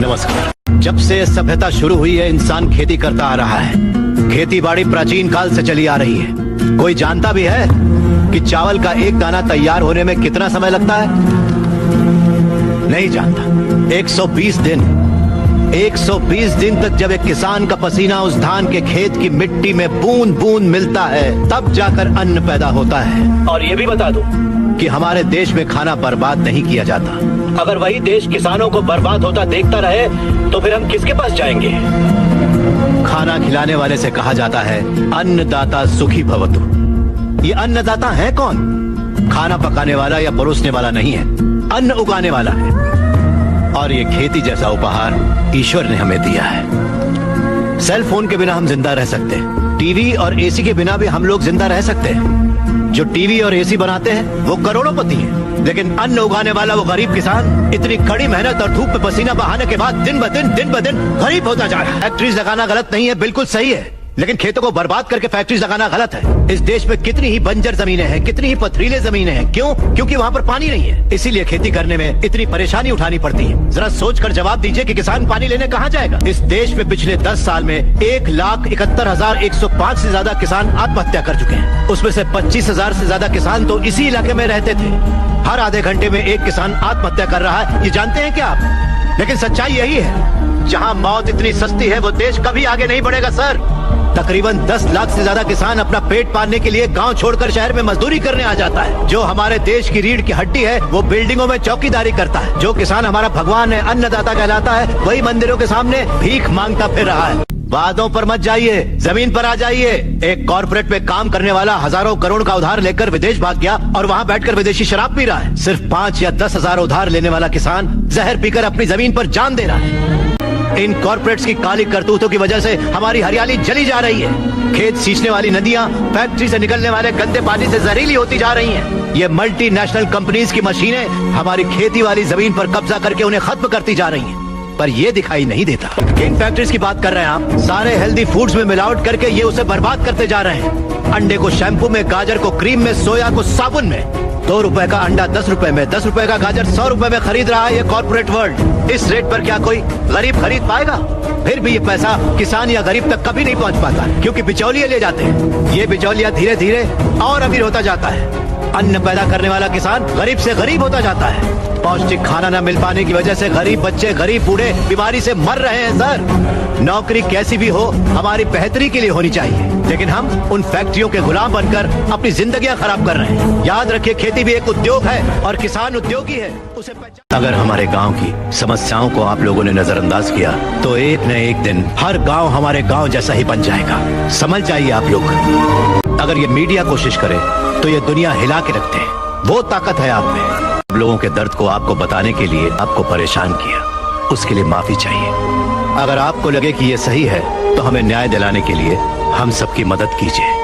नमस्कार। जब से सभ्यता शुरू हुई है इंसान खेती करता आ रहा है। खेती बाड़ी प्राचीन काल से चली आ रही है। कोई जानता भी है कि चावल का एक दाना तैयार होने में कितना समय लगता है? नहीं जानता। 120 दिन 120 दिन तक जब एक किसान का पसीना उस धान के खेत की मिट्टी में बूंद बूंद मिलता है, तब जाकर अन्न पैदा होता है। और ये भी बता दूं कि हमारे देश में खाना बर्बाद नहीं किया जाता। अगर वही देश किसानों को बर्बाद होता देखता रहे तो फिर हम किसके पास जाएंगे? खाना खिलाने वाले से कहा जाता है अन्नदाता सुखी भवतु। ये अन्नदाता है कौन? खाना पकाने वाला या परोसने वाला नहीं है, अन्न उगाने वाला है। और ये खेती जैसा उपहार ईश्वर ने हमें दिया है। सेल फोन के बिना हम जिंदा रह सकते हैं। टीवी और एसी के बिना भी हम लोग जिंदा रह सकते हैं। जो टीवी और एसी बनाते हैं वो करोड़ोंपति हैं, लेकिन अन्न उगाने वाला वो गरीब किसान इतनी कड़ी मेहनत और धूप में पसीना बहाने के बाद दिन ब दिन गरीब होता जा रहा है। फैक्ट्रीज लगाना गलत नहीं है, बिल्कुल सही है, लेकिन खेतों को बर्बाद करके फैक्ट्रीज लगाना गलत है। इस देश में कितनी ही बंजर जमीनें हैं, कितनी ही पथरीले जमीनें हैं। क्यों? क्योंकि वहाँ पर पानी नहीं है। इसीलिए खेती करने में इतनी परेशानी उठानी पड़ती है। जरा सोचकर जवाब दीजिए कि किसान पानी लेने कहाँ जाएगा? इस देश में पिछले 10 साल में 1,71,105 से ज्यादा किसान आत्महत्या कर चुके हैं। उसमें से 25,000 से ज्यादा किसान तो इसी इलाके में रहते थे। हर आधे घंटे में एक किसान आत्महत्या कर रहा है, ये जानते हैं क्या आप? लेकिन सच्चाई यही है, जहाँ मौत इतनी सस्ती है वो देश कभी आगे नहीं बढ़ेगा सर। तकरीबन 10 लाख से ज्यादा किसान अपना पेट पालने के लिए गांव छोड़कर शहर में मजदूरी करने आ जाता है। जो हमारे देश की रीढ़ की हड्डी है वो बिल्डिंगों में चौकीदारी करता है। जो किसान हमारा भगवान है, अन्नदाता कहलाता है, वही मंदिरों के सामने भीख मांगता फिर रहा है। वादों पर मत जाइए, जमीन पर आ जाइए। एक कॉर्पोरेट में काम करने वाला हजारों करोड़ का उधार लेकर विदेश भाग गया और वहाँ बैठकर विदेशी शराब पी रहा है। सिर्फ 5 या 10 हजार उधार लेने वाला किसान जहर पीकर अपनी जमीन पर जान दे रहा है। इन कॉर्पोरेट्स की काली करतूतों की वजह से हमारी हरियाली जली जा रही है। खेत सींचने वाली नदियां फैक्ट्री से निकलने वाले गंदे पानी से जहरीली होती जा रही हैं। ये मल्टीनेशनल कंपनीज की मशीनें हमारी खेती वाली जमीन पर कब्जा करके उन्हें खत्म करती जा रही हैं। पर ये दिखाई नहीं देता। किन फैक्ट्रीज की बात कर रहे हैं आप? सारे हेल्दी फूड्स में मिलावट करके ये उसे बर्बाद करते जा रहे हैं। अंडे को शैम्पू में, गाजर को क्रीम में, सोया को साबुन में। 2 रुपए का अंडा 10 रुपए में, 10 रुपए का गाजर 100 रुपए में खरीद रहा है ये कॉर्पोरेट वर्ल्ड। इस रेट पर क्या कोई गरीब खरीद पाएगा? फिर भी ये पैसा किसान या गरीब तक कभी नहीं पहुंच पाता, क्योंकि बिचौलिए ले जाते हैं। ये बिचौलिया धीरे धीरे और अमीर होता जाता है। अन्न पैदा करने वाला किसान गरीब से गरीब होता जाता है। पौष्टिक खाना न मिल पाने की वजह से गरीब बच्चे, गरीब बूढ़े बीमारी से मर रहे हैं सर। नौकरी कैसी भी हो हमारी बेहतरी के लिए होनी चाहिए, लेकिन हम उन फैक्ट्रियों के गुलाम बनकर अपनी जिंदगियां खराब कर रहे हैं। याद रखिए, खेती भी एक उद्योग है और किसान उद्योगी है, उसे अगर हमारे गांव की समस्याओं को आप लोगों ने नजरअंदाज किया तो एक न एक दिन हर गांव हमारे गांव जैसा ही बन जाएगा। समझ जाइए आप लोग। अगर ये मीडिया कोशिश करे तो ये दुनिया हिला के रखते हैं। वो ताकत है आप में। लोगों के दर्द को आपको बताने के लिए आपको परेशान किया, उसके लिए माफी चाहिए। अगर आपको लगे कि ये सही है तो हमें न्याय दिलाने के लिए हम सबकी मदद कीजिए।